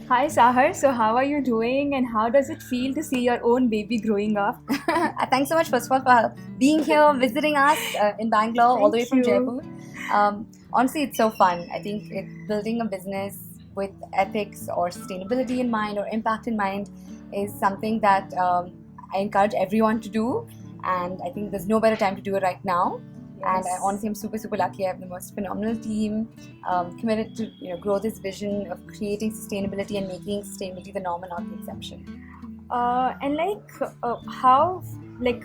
Hi Sahar, so how are you doing and how does it feel to see your own baby growing up? Thanks so much, first of all, for being here, visiting us in Bangalore, all the way Thank from you. Jaipur. Honestly, it's so fun. I think building a business with ethics or sustainability in mind or impact in mind is something that I encourage everyone to do. And I think there's no better time to do it right now. And I Yes. honestly am super, super lucky. I have the most phenomenal team committed to grow this vision of creating sustainability and making sustainability the norm and not the exception. How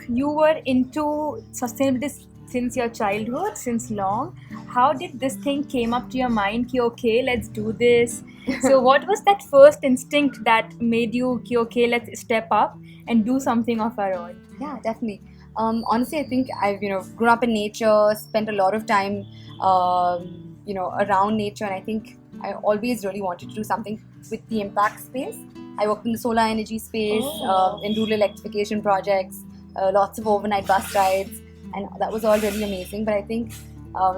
you were into sustainability since your childhood, since long. How did this thing came up to your mind? Ki, okay, let's do this. So what was that first instinct that made you ki, okay, let's step up and do something of our own? Yeah, definitely. Honestly, I think I've grown up in nature, spent a lot of time around nature, and I think I always really wanted to do something with the impact space. I worked in the solar energy space, Oh. in rural electrification projects, lots of overnight bus rides, and that was all really amazing. But I think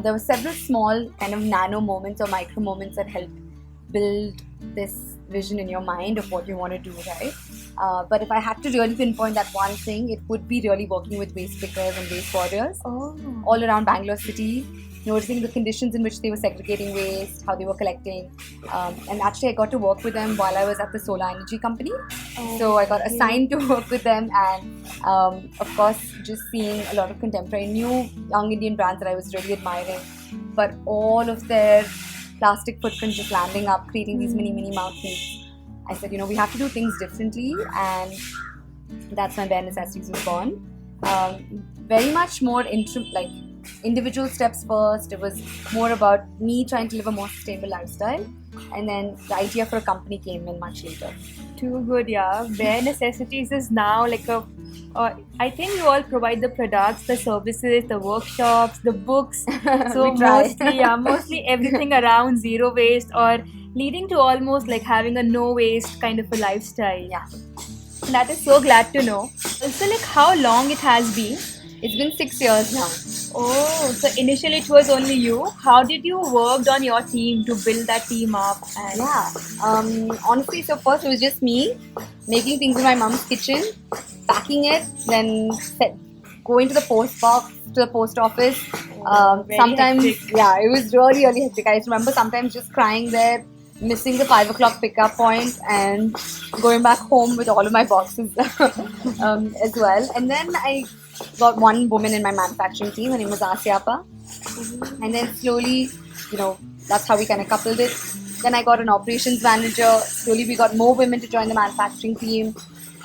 there were several small kind of nano moments or micro moments that helped build this vision in your mind of what you want to do, right? But if I had to really pinpoint that one thing, it would be really working with waste pickers and waste warriors Oh. all around Bangalore city, noticing the conditions in which they were segregating waste, how they were collecting. And actually, I got to work with them while I was at the solar energy company. So I got Okay. assigned to work with them, and of course, just seeing a lot of contemporary new young Indian brands that I was really admiring. But all of their plastic footprint just landing up, creating these mini, mini mountains. I said, we have to do things differently, and that's when Bare Necessities was born. Very much more like individual steps first. It was more about me trying to live a more sustainable lifestyle, and then the idea for a company came in much later. Too good, yeah. Bare Necessities is now like a. I think you all provide the products, the services, the workshops, the books. We So try. mostly, yeah, mostly everything around zero waste or leading to almost like having a no waste kind of a lifestyle. Yeah, That is so glad to know. Also, like how long it has been. it's been 6 years now. Oh, so initially it was only you. How did you worked on your team to build that team up? And Yeah. Honestly, so first it was just me making things in my mom's kitchen, packing it, then going to the post box, to the post office. oh, very Sometimes, hectic. yeah, it was really, really hectic. I just remember sometimes just crying there, missing the 5 o'clock pickup point, and going back home with all of my boxes as well. And then I got one woman in my manufacturing team. Her name was Asyapa, and then slowly, you know, that's how we kind of coupled it. Then I got an operations manager. Slowly, we got more women to join the manufacturing team,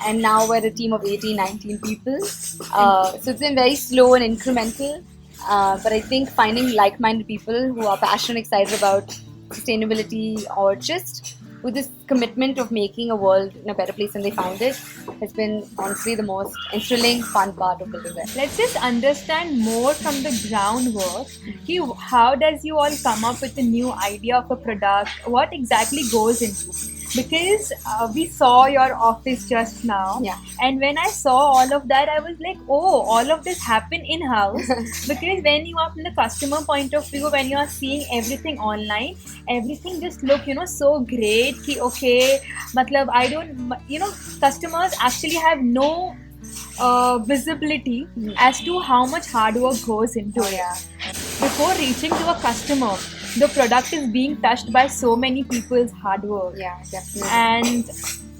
and now we're a team of 18, 19 people. So it's been very slow and incremental. But I think finding like-minded people who are passionate, excited about sustainability, or just with this commitment of making a world in a better place than they found it, has been honestly the most thrilling, fun part of building that. Let's just understand more from the groundwork. How does you all come up with a new idea of a product? What exactly goes into? Because we saw your office just now, Yeah. and when I saw all of that, I was like, oh, all of this happen in house. Because when you are from the customer point of view, when you are seeing everything online, everything just look so great. Ki, okay, matlab I don't customers actually have no visibility as to how much hard work goes into Oh it. yeah. Before reaching to a customer, the product is being touched by so many people's hard work. Yeah, definitely. And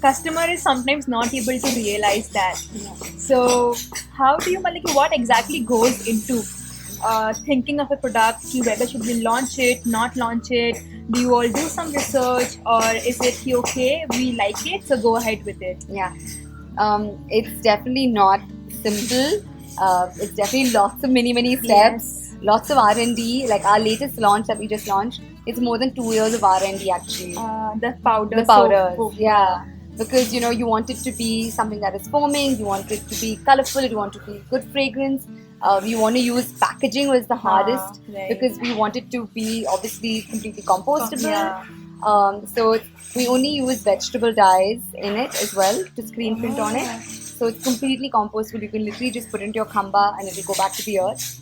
customer is sometimes not able to realize that. Yeah. So how do you like what exactly goes into thinking of a product, whether should we launch it, not launch it? Do you all do some research, or is it okay, we like it, so go ahead with it? Yeah. It's definitely not simple. It's definitely lots of many steps, Yes. lots of R&D. Like our latest launch that we just launched, it's more than 2 years of R&D actually. The powder The soap. powders, yeah. Because you want it to be something that is foaming, you want it to be colorful, you want it to be good fragrance. We want to use packaging was the hardest Right. because we want it to be obviously completely compostable. Yeah. So we only use vegetable dyes in it as well to screen print on it. So it's completely compostable. You can literally just put it into your khamba and it will go back to the earth.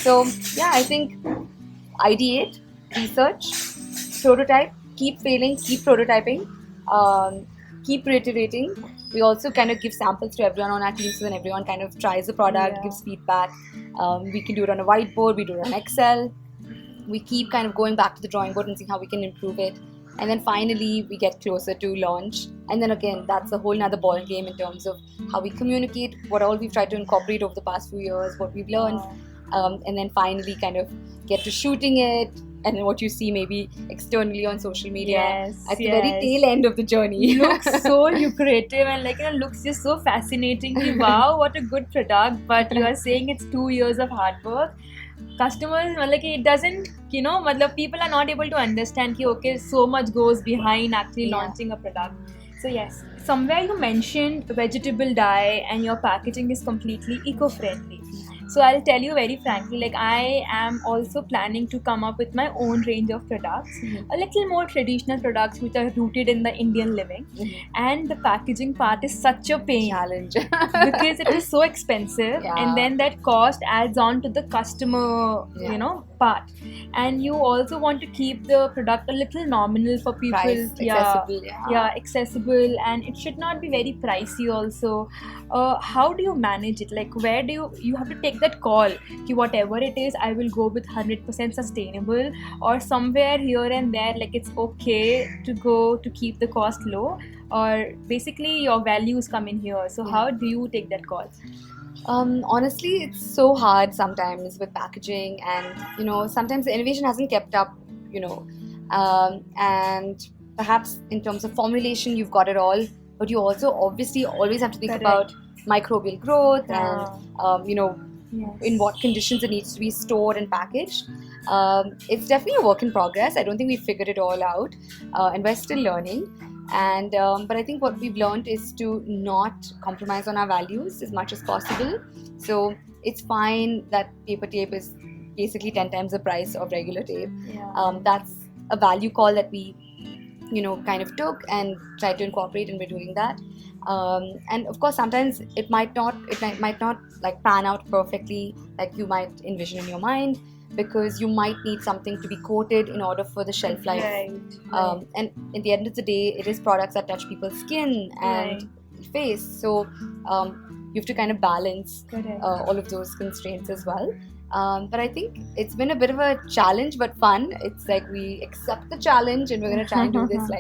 So yeah, I think ideate, research, prototype, keep failing, keep prototyping, Keep reiterating. We also kind of give samples to everyone on our team, so then everyone kind of tries the product, Yeah. gives feedback. We can do it on a whiteboard, we do it on Excel. We keep kind of going back to the drawing board and seeing how we can improve it. And then finally, we get closer to launch. And then again, that's a whole nother ball game in terms of how we communicate, what all we've tried to incorporate over the past few years, what we've learned. And then finally kind of get to shooting it, and then what you see maybe externally on social media Yes, at the very yes. tail end of the journey. Looks so lucrative and looks just so fascinating. Wow, what a good product. But you are saying it's 2 years of hard work. Customers, it doesn't, people are not able to understand कि okay, so much goes behind actually launching a product. So yes, somewhere you mentioned vegetable dye and your packaging is completely eco-friendly. So I'll tell you very frankly, I am also planning to come up with my own range of products, a little more traditional products which are rooted in the Indian living. And the packaging part is such a pain Challenge. because it is so expensive, and then that cost adds on to the customer, part. And you also want to keep the product a little nominal for people. Price, accessible. Accessible, and it should not be very pricey also. How do you manage it? Where do you have to take that call ki whatever it is, I will go with 100% sustainable, or somewhere here and there it's okay to go to keep the cost low, or basically your values come in here. So how do you take that call? Honestly, it's so hard sometimes with packaging, and sometimes the innovation hasn't kept up, and perhaps in terms of formulation you've got it all, but you also obviously always have to think about microbial growth and in what conditions it needs to be stored and packaged. It's definitely a work in progress. I don't think we've figured it all out, and we're still learning. And but I think what we've learned is to not compromise on our values as much as possible. So it's fine that paper tape is basically 10 times the price of regular tape. That's a value call that we kind of took and tried to incorporate, and we're doing that. And of course sometimes it might not pan out perfectly like you might envision in your mind, because you might need something to be coated in order for the shelf life. Right. And at the end of the day, it is products that touch people's skin and face, so you have to kind of balance all of those constraints as well. But I think it's been a bit of a challenge, but fun. It's we accept the challenge and we're going to try and do this.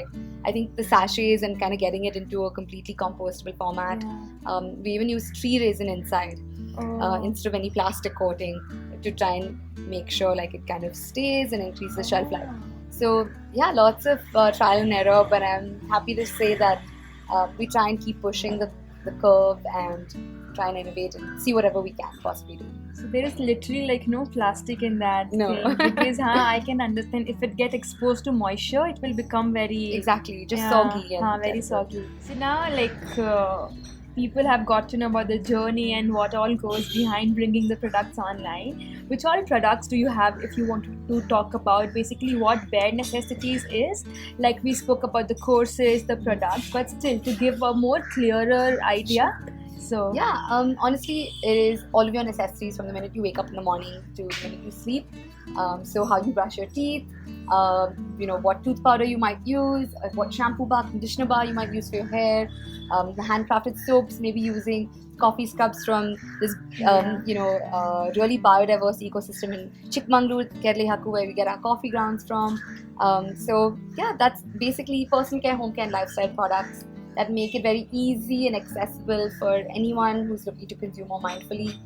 I think the sachets and kind of getting it into a completely compostable format. We even use tree resin inside instead of any plastic coating, to try and make sure it kind of stays and increase the shelf life. So lots of trial and error, but I'm happy to say that we try and keep pushing the curve and try and innovate and see whatever we can possibly do. So there is literally no plastic in that No. thing, because I can understand if it gets exposed to moisture, it will become very soggy and very soggy. So now people have got to know about the journey and what all goes behind bringing the products online. Which all products do you have, if you want to talk about basically what Bare Necessities is? We spoke about the courses, the products, but still to give a more clearer idea. So honestly, it is all of your necessities from the minute you wake up in the morning to the minute you sleep. So how you brush your teeth, what tooth powder you might use, what shampoo bar, conditioner bar you might use for your hair, the handcrafted soaps, maybe using coffee scrubs from this really biodiverse ecosystem in Chikmagalur, Kerala, where we get our coffee grounds from. That's basically personal care, home care and lifestyle products that make it very easy and accessible for anyone who's looking to consume more mindfully,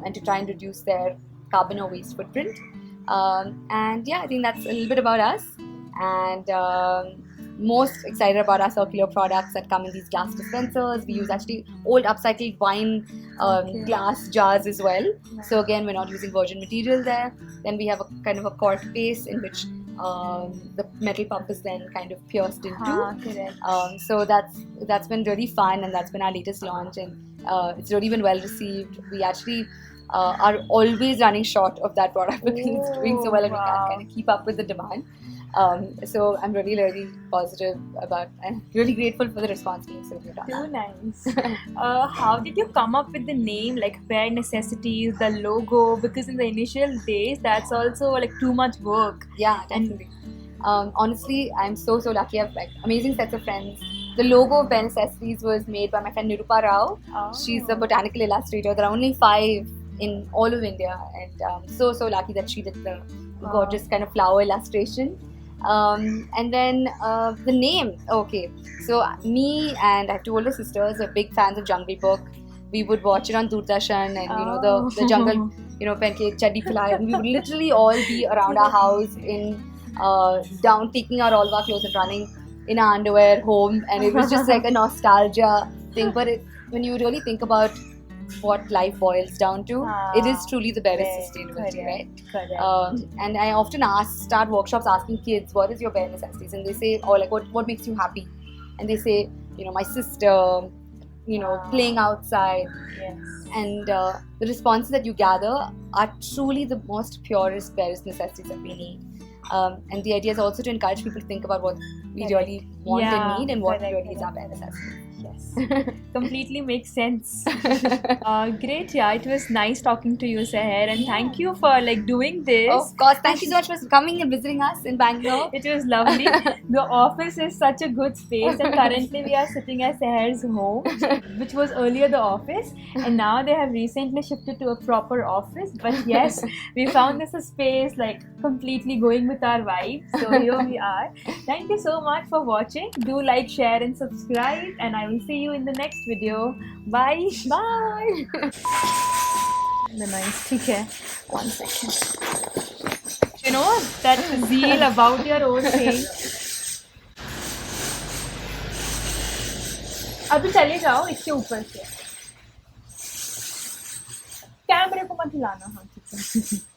and to try and reduce their carbon or waste footprint. I think that's a little bit about us, and most excited about our circular products that come in these glass dispensers. We use actually old upcycled wine glass jars as well. So again, we're not using virgin material there. Then we have a kind of a cork base in which the metal pump is then kind of pierced into. So that's been really fun, and that's been our latest launch, and it's really been well received. We actually are always running short of that product because it's doing so well, and we can't kind of keep up with the demand. So I'm really, really positive about, and really grateful for the response being so good. Too nice. How did you come up with the name, Bare Necessities, the logo? Because in the initial days, that's also too much work. Yeah, definitely. Honestly, I'm so lucky. I have like amazing sets of friends. The logo of Bare Necessities was made by my friend Nirupa Rao. Oh. She's a botanical illustrator. There are only 5 in all of India, and so lucky that she did the gorgeous kind of flower illustration. And then the name. Okay, so me and I have 2 older sisters are big fans of Jungle Book. We would watch it on Doordarshan, and you know the jungle, you know, pancake, chaddi filai, and we would literally all be around our house in down, taking out all of our clothes and running in our underwear home, and it was just like a nostalgia thing. But when you really think about what life boils down to, it is truly the barest sustainability, right? Correct. And I often start workshops asking kids, what is your bare necessities? And they say, oh, like what makes you happy? And they say, you know, my sister, you know, playing outside. Yes. And the responses that you gather are truly the most purest, barest necessities that we need. And the idea is also to encourage people to think about what we really want and need, and what really is our bare necessities. Yes, completely makes sense. Great, yeah, it was nice talking to you, Sahar, and thank you for like doing this. Of course, thank you so much for coming and visiting us in Bangalore. It was lovely. The office is such a good space, and currently we are sitting at Sahar's home, which was earlier the office, and now they have recently shifted to a proper office. But yes, we found this a space like completely going with our vibe. So here we are. Thank you so much for watching. Do like, share, and subscribe, and I will see you in the next video. Bye. Bye. Nice. ठीक है. 1 second. You know that zeal about your own thing. अभी चले जाओ इसके ऊपर से. कैमरे को मत हिलाना. हाँ ठीक है.